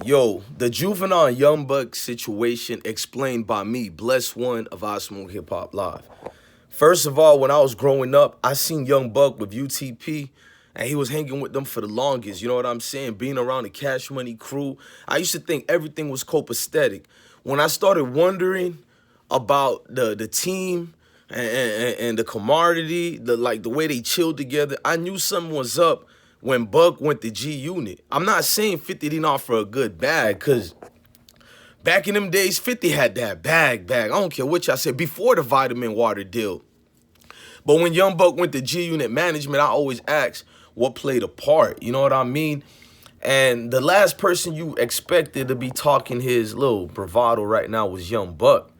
Yo, the Juvenile and Young Buck situation explained by me, Bless One of IsmokeHiphop Live. First of all, when I was growing up, I seen Young Buck with UTP, and he was hanging with them for the longest, you know what I'm saying? Being around the Cash Money crew, I used to think everything was copacetic. When I started wondering about the team and the camaraderie, the way they chilled together, I knew something was up when Buck went to G Unit. I'm not saying 50 didn't offer a good bag, because back in them days, 50 had that bag. I don't care what y'all say, before the vitamin water deal. But when Young Buck went to G Unit management, I always asked what played a part, you know what I mean? And the last person you expected to be talking his little bravado right now was Young Buck.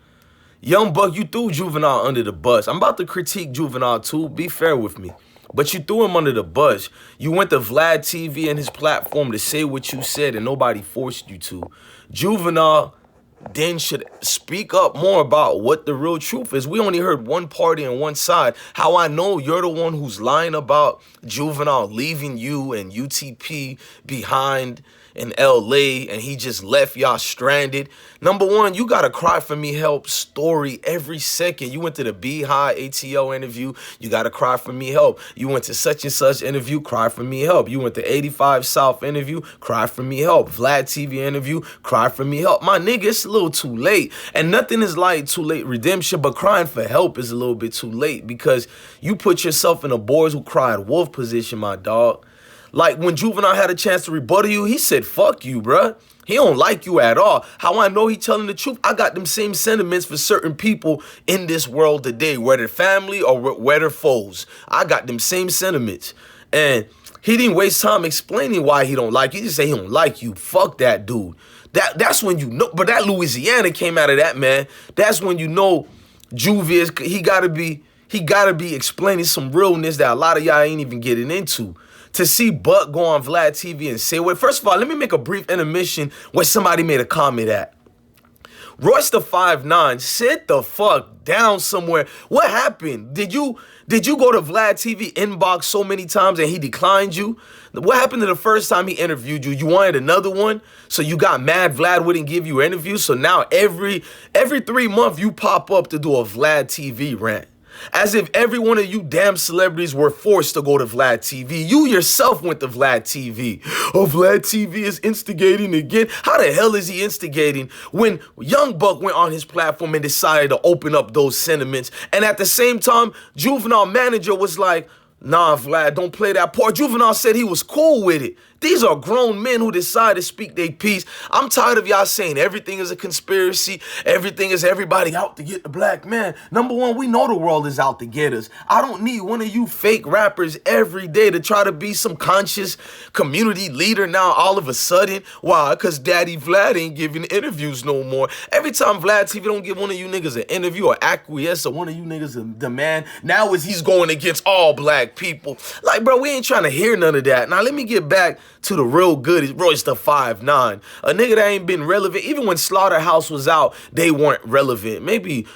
Young Buck, you threw Juvenile under the bus. I'm about to critique Juvenile too, be fair with me. But you threw him under the bus. You went to VladTv and his platform to say what you said and nobody forced you to. Juvenile then should speak up more about what the real truth is. We only heard one party and one side. How I know you're the one who's lying about Juvenile leaving you and UTP behind in LA and he just left y'all stranded. Number one, you got a Cry For Me Help story every second. You went to the Beehive ATL interview, you got a Cry For Me Help. You went to such and such interview, Cry For Me Help. You went to 85 South interview, Cry For Me Help. VladTv interview, Cry For Me Help. My nigga, it's a little too late. And nothing is like too late redemption, but crying for help is a little bit too late because you put yourself in a boys who cried wolf position, my dog. Like, when Juvenile had a chance to rebuttal you, he said, fuck you, bruh. He don't like you at all. How I know he telling the truth? I got them same sentiments for certain people in this world today, whether family or whether foes. I got them same sentiments. And he didn't waste time explaining why he don't like you. He just say he don't like you. Fuck that dude. That's when you know. But that Louisiana came out of that, man. That's when you know Juvie is, he gotta be explaining some realness that a lot of y'all ain't even getting into. To see Buck go on VladTv and say, well, first of all, let me make a brief intermission where somebody made a comment at. Royce the 5'9", sit the fuck down somewhere. What happened? Did you go to VladTv inbox so many times and he declined you? What happened to the first time he interviewed you? You wanted another one? So you got mad Vlad wouldn't give you an interview? So now every 3 months you pop up to do a VladTv rant. As if every one of you damn celebrities were forced to go to VladTv. You yourself went to VladTv. Oh, VladTv is instigating again. How the hell is he instigating when Young Buck went on his platform and decided to open up those sentiments? And at the same time, Juvenile manager was like, nah, Vlad, don't play that part. Juvenile said he was cool with it. These are grown men who decide to speak their piece. I'm tired of y'all saying everything is a conspiracy. Everything is everybody out to get the black man. Number one, we know the world is out to get us. I don't need one of you fake rappers every day to try to be some conscious community leader now all of a sudden. Why? Because Daddy Vlad ain't giving interviews no more. Every time VladTv don't give one of you niggas an interview or acquiesce or one of you niggas a demand, now he's going against all black people. Like, bro, we ain't trying to hear none of that. Now, let me get back to the real good, Royce the 5'9", a nigga that ain't been relevant. Even when Slaughterhouse was out, they weren't relevant. Maybe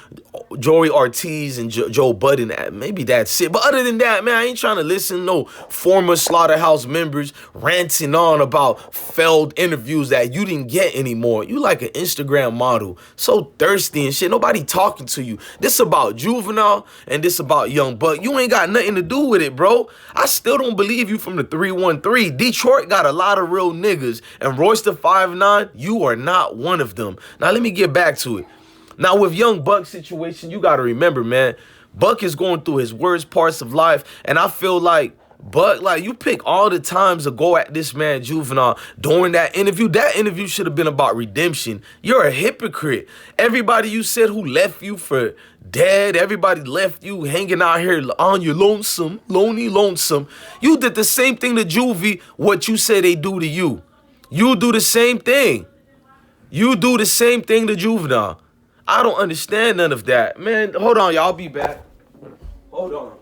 Joey Ortiz and Joe Budden, maybe that's it. But other than that, man, I ain't trying to listen to no former Slaughterhouse members ranting on about failed interviews that you didn't get anymore. You like an Instagram model, so thirsty and shit. Nobody talking to you. This about Juvenile and this about Young Buck. You ain't got nothing to do with it, bro. I still don't believe you from the 313. Detroit got a lot of real niggas, and Royce the 5'9", you are not one of them. Now, let me get back to it. Now, with Young Buck's situation, you got to remember, man, Buck is going through his worst parts of life, and I feel like Buck, like, you pick all the times to go at this man Juvenile during that interview. That interview should have been about redemption. You're a hypocrite. Everybody you said who left you for dead, everybody left you hanging out here on your lonely lonesome. You did the same thing to Juvie, what you said they do to you. You do the same thing. You do the same thing to Juvenile. I don't understand none of that. Man, hold on, y'all. I'll be back. Hold on.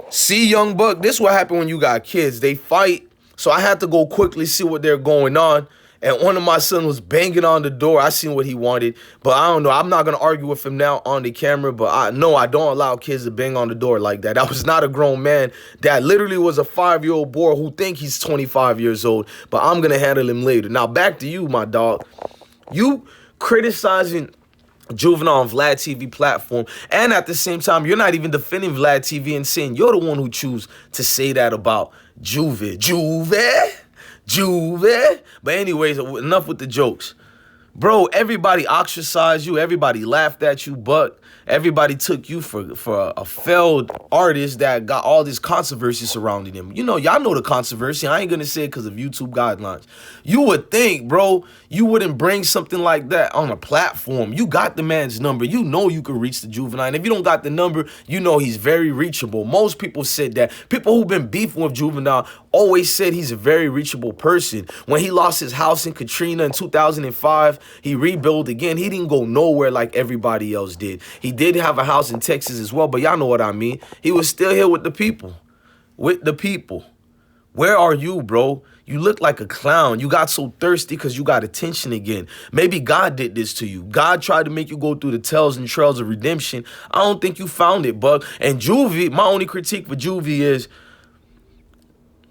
See, Young Buck, this is what happened when you got kids. They fight, so I had to go quickly see what they're going on. and one of my sons was banging on the door. I seen what he wanted, but I don't know. I'm not gonna argue with him now on the camera, but I know I don't allow kids to bang on the door like that. That was not a grown man. That literally was a 5-year-old boy who think he's 25 years old, but I'm gonna handle him later. Now back to you, my dog. You criticizing Juvenile on VladTv platform, and at the same time, you're not even defending VladTv and saying you're the one who choose to say that about Juve. But anyways, enough with the jokes. Bro, everybody ostracized you. Everybody laughed at you, but everybody took you for a failed artist that got all this controversy surrounding him. You know, y'all know the controversy. I ain't going to say it because of YouTube guidelines. You would think, bro, you wouldn't bring something like that on a platform. You got the man's number. You know you could reach the Juvenile. And if you don't got the number, you know he's very reachable. Most people said that. People who've been beefing with Juvenile always said he's a very reachable person. When he lost his house in Katrina in 2005, he rebuilt again. He didn't go nowhere like everybody else did. He did have a house in Texas as well, but y'all know what I mean. He was still here with the people. With the people. Where are you, bro? You look like a clown. You got so thirsty because you got attention again. Maybe God did this to you. God tried to make you go through the tells and trails of redemption. I don't think you found it, bug. And Juvie, my only critique for Juvie is,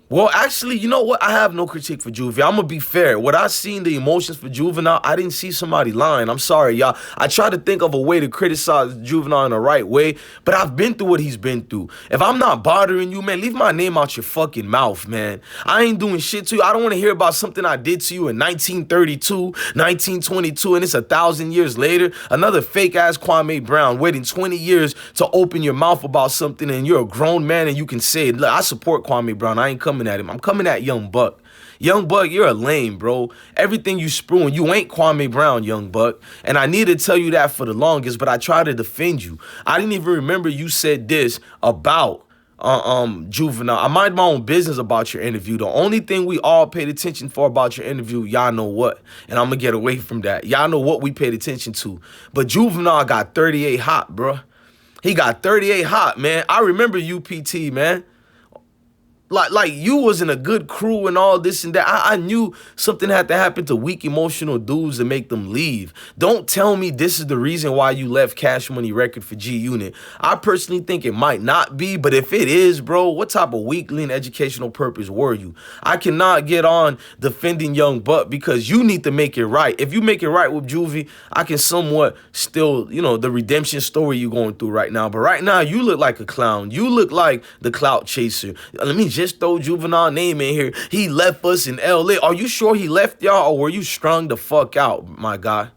well, actually, you know what? I have no critique for Juvie. I'm going to be fair. What I seen, the emotions for Juvenile, I didn't see somebody lying. I'm sorry, y'all. I try to think of a way to criticize Juvenile in the right way, but I've been through what he's been through. If I'm not bothering you, man, leave my name out your fucking mouth, man. I ain't doing shit to you. I don't want to hear about something I did to you in 1932, 1922, and it's 1,000 years later. Another fake-ass Kwame Brown waiting 20 years to open your mouth about something, and you're a grown man and you can say it. Look, I support Kwame Brown. I ain't coming at him. I'm coming at Young Buck. Young Buck, you're a lame, bro. Everything you spewing, you ain't Kwame Brown, Young Buck. And I need to tell you that for the longest, but I try to defend you. I didn't even remember you said this about Juvenile. I mind my own business about your interview. The only thing we all paid attention for about your interview, y'all know what. And I'm going to get away from that. Y'all know what we paid attention to. But Juvenile got 38 hot, bro. He got 38 hot, man. I remember UPT, man. Like you was in a good crew and all this and that. I knew something had to happen to weak emotional dudes to make them leave. Don't tell me this is the reason why you left Cash Money Record for G-Unit. I personally think it might not be, but if it is, bro, what type of weakling educational purpose were you? I cannot get on defending Young Buck because you need to make it right. If you make it right with Juvie, I can somewhat still, you know, the redemption story you're going through right now. But right now, you look like a clown. You look like the clout chaser. Let me just throw Juvenile name in here. He left us in LA. Are you sure he left y'all, or were you strung the fuck out, my guy?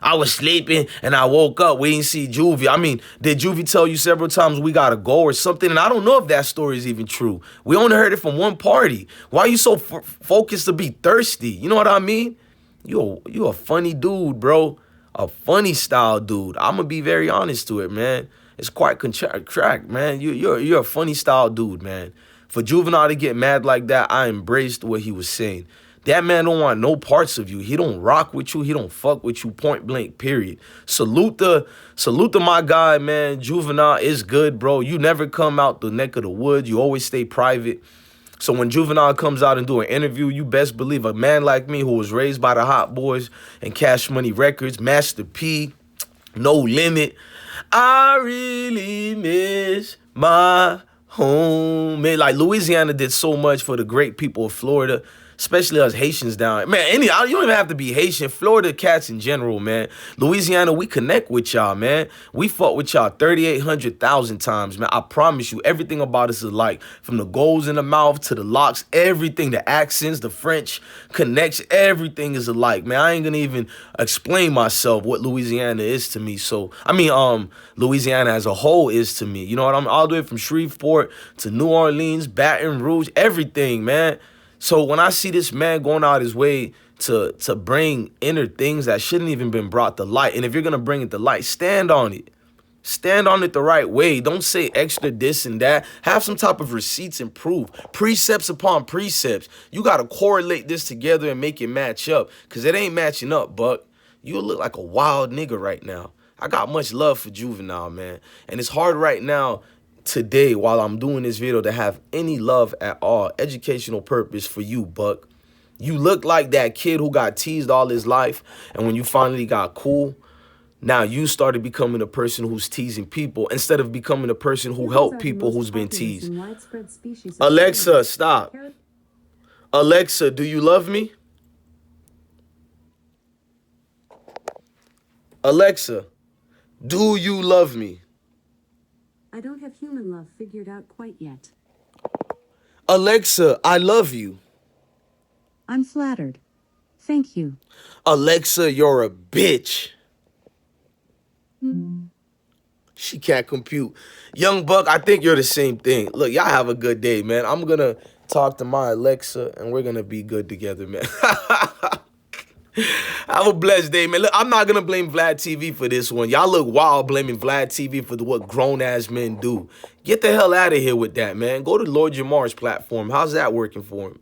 I was sleeping and I woke up. We didn't see Juvie. I mean, did Juvie tell you several times we gotta go or something? And I don't know if that story is even true. We only heard it from one party. Why are you so focused to be thirsty? You know what I mean? You a funny dude, bro. A funny style dude. I'm gonna be very honest to it, man. It's quite contract, man. You're a funny style dude, man. For Juvenile to get mad like that, I embraced what he was saying. That man don't want no parts of you. He don't rock with you. He don't fuck with you, point blank, period. Salute to my guy, man. Juvenile is good, bro. You never come out the neck of the woods. You always stay private. So when Juvenile comes out and do an interview, you best believe a man like me who was raised by the Hot Boys and Cash Money Records, Master P, No Limit, I really miss my home. Man, like Louisiana did so much for the great people of Florida, especially us Haitians down. Man, you don't even have to be Haitian. Florida cats in general, man. Louisiana, we connect with y'all, man. We fought with y'all 3,800,000 times, man. I promise you, everything about us is like, from the goals in the mouth to the locks, everything, the accents, the French connection, everything is alike, man. I ain't gonna even explain myself what Louisiana is to me. So, I mean, Louisiana as a whole is to me. You know what I mean? All the way from Shreveport to New Orleans, Baton Rouge, everything, man. So when I see this man going out his way to bring inner things that shouldn't even been brought to light, and if you're going to bring it to light, stand on it. Stand on it the right way. Don't say extra this and that. Have some type of receipts and proof. Precepts upon precepts. You got to correlate this together and make it match up, because it ain't matching up, Buck. You look like a wild nigga right now. I got much love for Juvenile, man. And it's hard right now today while I'm doing this video to have any love at all, educational purpose for you, Buck. You look like that kid who got teased all his life, and when you finally got cool, now you started becoming a person who's teasing people instead of becoming a person who helped people who's been teased. Alexa, stop. Alexa, do you love me? Alexa, do you love me? I don't have human love figured out quite yet. Alexa, I love you. I'm flattered. Thank you. Alexa, you're a bitch. She can't compute. Young Buck, I think you're the same thing. Look, y'all have a good day, man. I'm going to talk to my Alexa, and we're going to be good together, man. Have a blessed day, man. Look, I'm not going to blame VladTv for this one. Y'all look wild blaming VladTv for what grown-ass men do. Get the hell out of here with that, man. Go to Lord Jamar's platform. How's that working for him?